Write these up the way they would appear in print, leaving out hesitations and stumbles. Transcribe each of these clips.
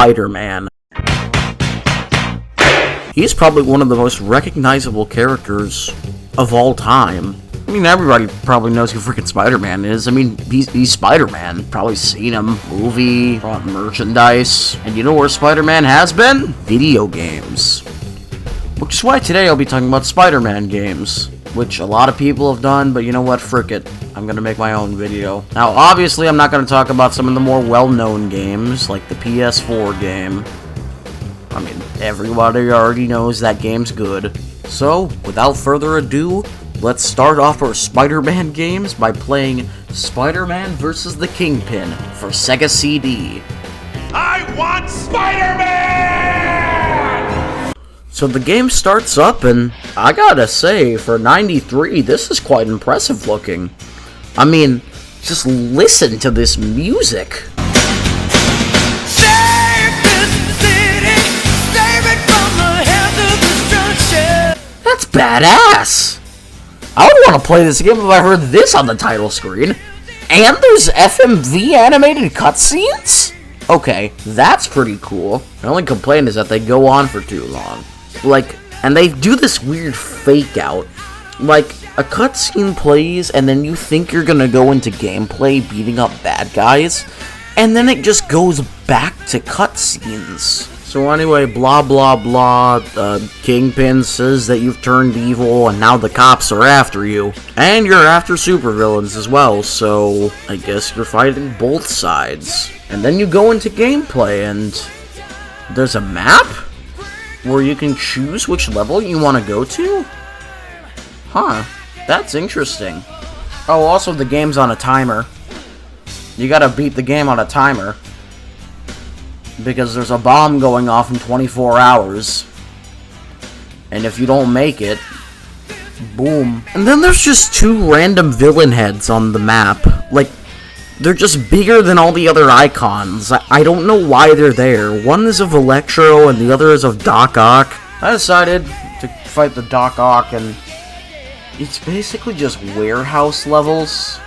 Spider-Man. He's probably one of the most recognizable characters of all time. I mean, everybody probably knows who freaking Spider-Man is. I mean, he's Spider-Man. Probably seen him. Movie, merchandise. And you know where Spider-Man has been? Video games. Which is why today I'll be talking about Spider-Man games. Which a lot of people have done, but you know what? Frick it. I'm gonna make my own video. Now, obviously, I'm not gonna talk about some of the more well-known games, like the PS4 game. I mean, everybody already knows that game's good. So, without further ado, let's start off our Spider-Man games by playing Spider-Man vs. the Kingpin for Sega CD. I want Spider-Man! So the game starts up, and I gotta say, for 93, this is quite impressive looking. I mean, just listen to this music. That's badass! I would want to play this game if I heard this on the title screen. And there's FMV animated cutscenes? Okay, that's pretty cool. My only complaint is that they go on for too long. And they do this weird fake out. Like, a cutscene plays, and then you think you're gonna go into gameplay beating up bad guys, and then it just goes back to cutscenes. So anyway, blah blah blah, Kingpin says that you've turned evil and now the cops are after you. And you're after supervillains as well, so I guess you're fighting both sides. And then you go into gameplay and there's a map where you can choose which level you want to go to? Huh, that's interesting. Oh, also the game's on a timer. You gotta beat the game on a timer. Because there's a bomb going off in 24 hours. And if you don't make it, boom. And then there's just two random villain heads on the map. Like, they're just bigger than all the other icons. I don't know why they're there. One is of Electro and the other is of Doc Ock. I decided to fight the Doc Ock, and it's basically just warehouse levels.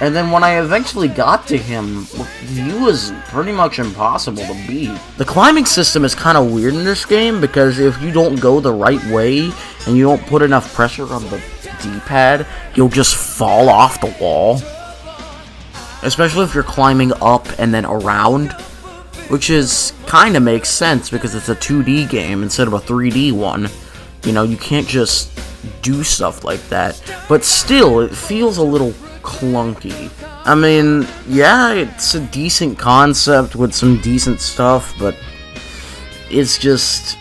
And then when I eventually got to him, he was pretty much impossible to beat. The climbing system is kind of weird in this game, because if you don't go the right way, and you don't put enough pressure on the D-pad, you'll just fall off the wall. Especially if you're climbing up and then around, which is kind of makes sense, because it's a 2D game instead of a 3D one. You know, you can't just do stuff like that. But still, it feels a little clunky. I mean, yeah, it's a decent concept with some decent stuff, but it's just,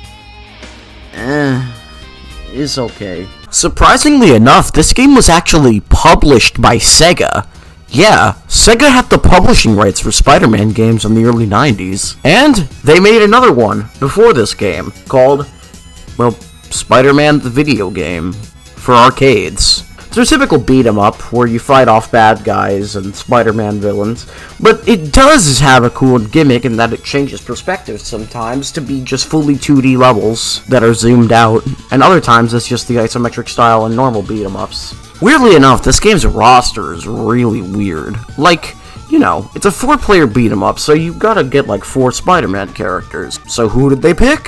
it's okay. Surprisingly enough, this game was actually published by Sega. Yeah, Sega had the publishing rights for Spider-Man games in the early 90s. And they made another one before this game called, well, Spider-Man the video game for arcades. It's a typical beat-em-up, where you fight off bad guys and Spider-Man villains, but it does have a cool gimmick in that it changes perspective sometimes to be just fully 2D levels that are zoomed out, and other times it's just the isometric style in normal beat-em-ups. Weirdly enough, this game's roster is really weird. Like, you know, it's a 4-player beat-em-up, so you gotta get like 4 Spider-Man characters. So who did they pick?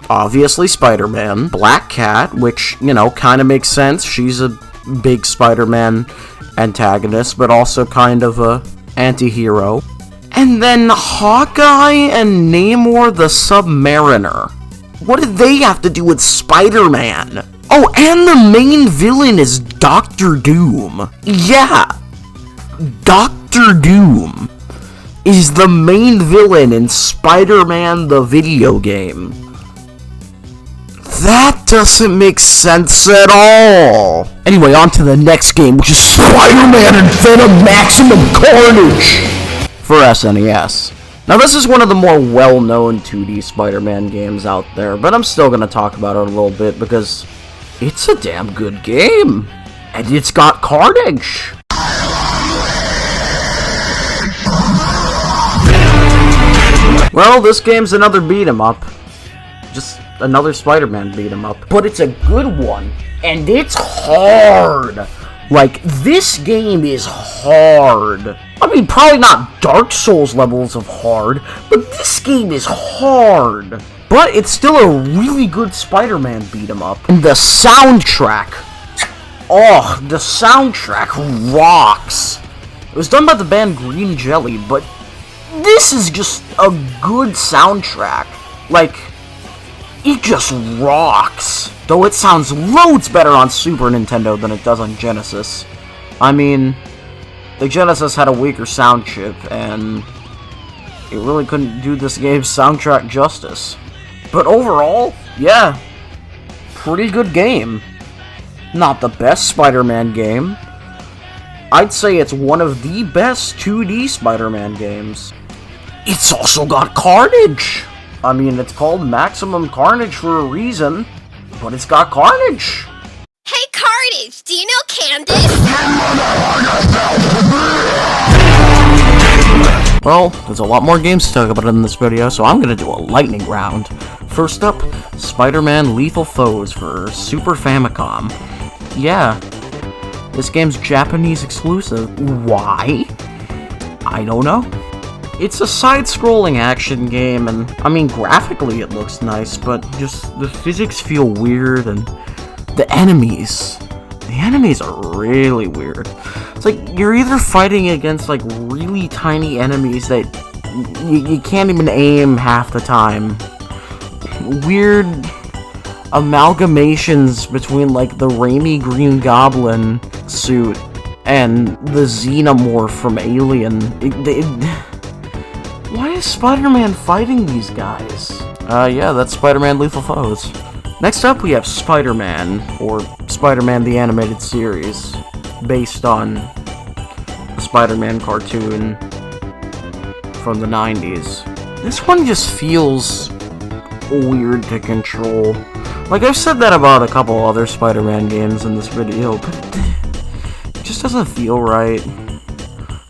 Obviously Spider-Man, Black Cat, which, you know, kind of makes sense. She's a big Spider-Man antagonist, but also kind of a anti-hero. And then Hawkeye and Namor the Submariner. What did they have to do with Spider-Man? Oh, and the main villain is Dr. Doom. Yeah, Dr. Doom is the main villain in Spider-Man the video game. That doesn't make sense at all. Anyway, on to the next game, which is Spider-Man and Venom Maximum Carnage for SNES. Now, this is one of the more well-known 2D Spider-Man games out there, but I'm still going to talk about it a little bit because it's a damn good game. And it's got Carnage. Well, this game's another beat-em-up. Just another Spider-Man beat-em-up. But it's a good one. And it's hard. Like, this game is hard. I mean, probably not Dark Souls levels of hard, but this game is hard. But it's still a really good Spider-Man beat-em-up. And the soundtrack. Oh, the soundtrack rocks. It was done by the band Green Jelly, but this is just a good soundtrack. Like, it just rocks. Though it sounds loads better on Super Nintendo than it does on Genesis. I mean, the Genesis had a weaker sound chip, and it really couldn't do this game's soundtrack justice. But overall, yeah, pretty good game. Not the best Spider-Man game. I'd say it's one of the best 2D Spider-Man games. It's also got Carnage! I mean, it's called Maximum Carnage for a reason, but it's got Carnage! Hey Carnage, do you know Candace? Well, there's a lot more games to talk about in this video, so I'm gonna do a lightning round. First up, Spider-Man Lethal Foes for Super Famicom. Yeah, this game's Japanese exclusive. Why? I don't know. It's a side-scrolling action game, and, I mean, graphically it looks nice, but just the physics feel weird, and the enemies are really weird. It's like, you're either fighting against, like, really tiny enemies that you can't even aim half the time. Weird amalgamations between, like, the Raimi Green Goblin suit and the Xenomorph from Alien. Why is Spider-Man fighting these guys? Yeah, that's Spider-Man Lethal Foes. Next up, we have Spider-Man, or Spider-Man the Animated Series, based on the Spider-Man cartoon from the 90s. This one just feels weird to control. Like, I've said that about a couple other Spider-Man games in this video, but it just doesn't feel right.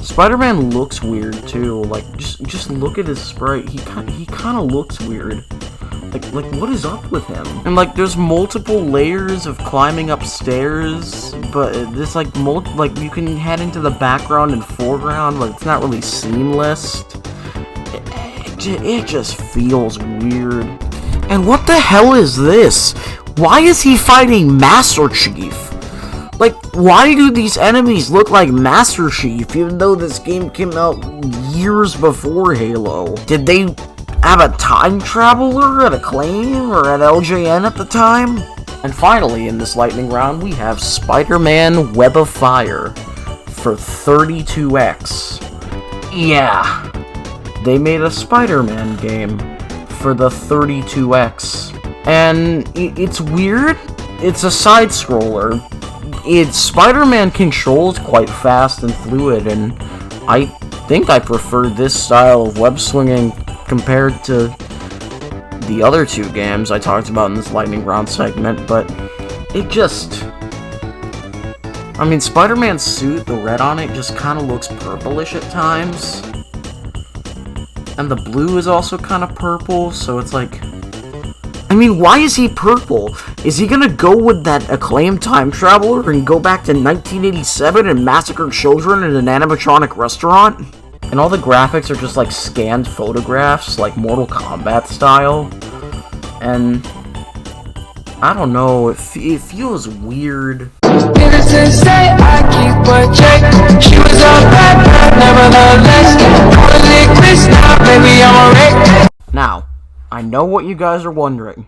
Spider-Man looks weird too. Like, just look at his sprite. He kind of looks weird. Like what is up with him? And like, there's multiple layers of climbing upstairs, but this like you can head into the background and foreground. Like, it's not really seamless. It just feels weird. And what the hell is this? Why is he fighting Master Chief? Like, why do these enemies look like Master Chief, even though this game came out years before Halo? Did they have a time traveler at Acclaim or at LJN at the time? And finally, in this lightning round, we have Spider-Man Web of Fire for 32X. Yeah, they made a Spider-Man game for the 32X. And it's weird. It's a side-scroller. Spider-Man controls quite fast and fluid, and I think I prefer this style of web swinging compared to the other two games I talked about in this lightning round segment, but it just... I mean, Spider-Man's suit, the red on it, just kind of looks purplish at times. And the blue is also kind of purple, so it's like... I mean, why is he purple? Is he gonna go with that Acclaimed time traveler and go back to 1987 and massacre children in an animatronic restaurant? And all the graphics are just like scanned photographs, like Mortal Kombat style. And I don't know, it feels weird. Now, I know what you guys are wondering.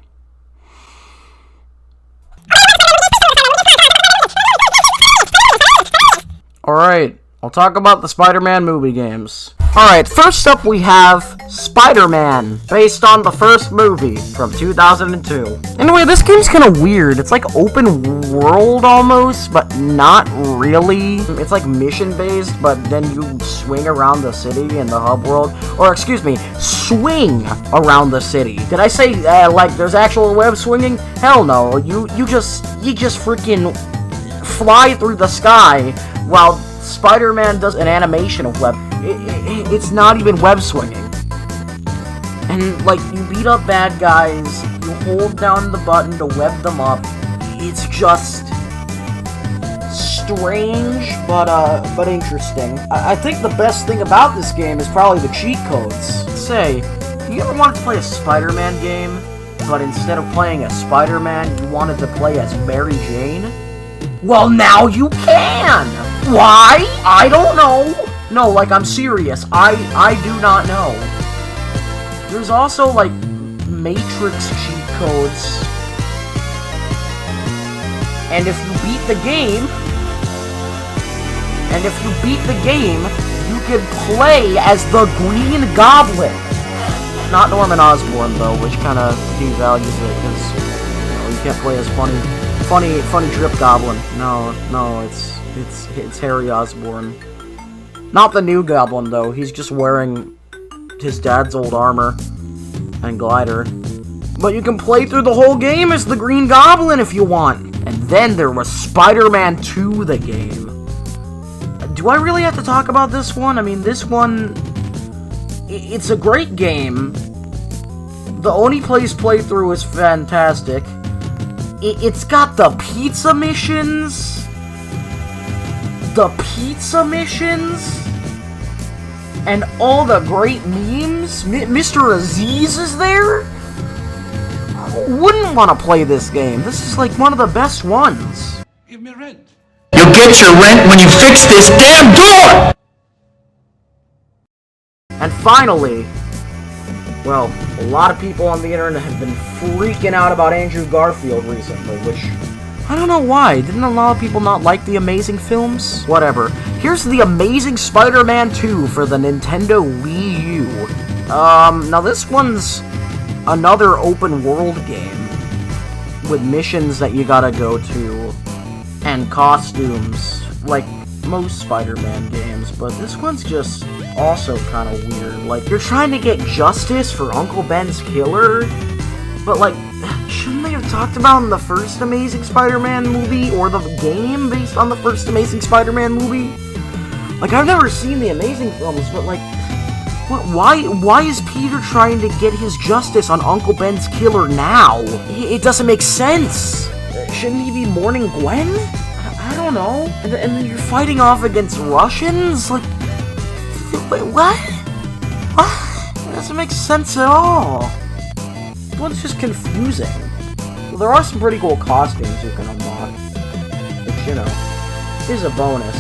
Alright, I'll talk about the Spider-Man movie games. Alright, first up we have Spider-Man, based on the first movie from 2002. Anyway, this game's kind of weird. It's like open world almost, but not really. It's like mission-based, but then you swing around the city in the hub world. Or, excuse me, swing around the city. Did I say, like, there's actual web swinging? Hell no. You just freaking fly through the sky while Spider-Man does an animation of web. It's not even web swinging. And, like, you beat up bad guys, you hold down the button to web them up. It's just strange, but interesting. I think the best thing about this game is probably the cheat codes. Say, you ever wanted to play a Spider-Man game, but instead of playing as Spider-Man, you wanted to play as Mary Jane? Well, now you can! Why? I don't know! No, like, I'm serious. I do not know. There's also, like, Matrix cheat codes. And if you beat the game, you can play as the Green Goblin. Not Norman Osborn, though, which kind of devalues it, because, you know, you can't play as funny Drip Goblin. No, it's Harry Osborn. Not the new Goblin, though. He's just wearing his dad's old armor and glider. But you can play through the whole game as the Green Goblin if you want. And then there was Spider-Man 2, the game. Do I really have to talk about this one? I mean, this one, it's a great game. The Only Place playthrough is fantastic. It's got the pizza missions. And all the great memes. Mr. Aziz is there? Who wouldn't want to play this game? This is like one of the best ones. Give me rent. You'll get your rent when you fix this damn door! And finally, well, a lot of people on the internet have been freaking out about Andrew Garfield recently, which, I don't know why. Didn't a lot of people not like the Amazing films? Whatever. Here's the Amazing Spider-Man 2 for the Nintendo Wii U. Now this one's another open world game with missions that you gotta go to and costumes like most Spider-Man games, but this one's just also kind of weird. Like, you're trying to get justice for Uncle Ben's killer, but like, shouldn't they have talked about in the first Amazing Spider-Man movie, or the game based on the first Amazing Spider-Man movie? Like, I've never seen the Amazing films, but like, why is Peter trying to get his justice on Uncle Ben's killer now? It doesn't make sense. Shouldn't he be mourning Gwen? I don't know. And then you're fighting off against Russians? Like, wait, what? What? It doesn't make sense at all. This one's just confusing. Well, there are some pretty cool costumes you can unlock, which, you know, is a bonus.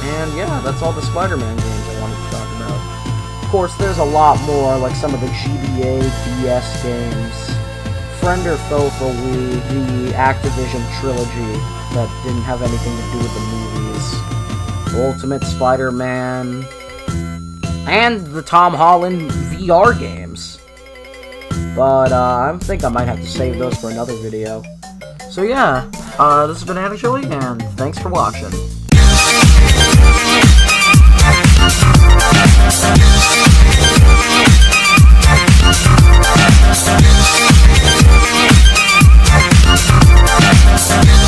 And yeah, that's all the Spider-Man games I wanted to talk about. Of course, there's a lot more, like some of the GBA DS games. Friend or Foe for Wii, the Activision trilogy that didn't have anything to do with the movies. Ultimate Spider-Man. And the Tom Holland VR games. But, I think I might have to save those for another video. So yeah, this has been Actually, and thanks for watching. We'll be right back.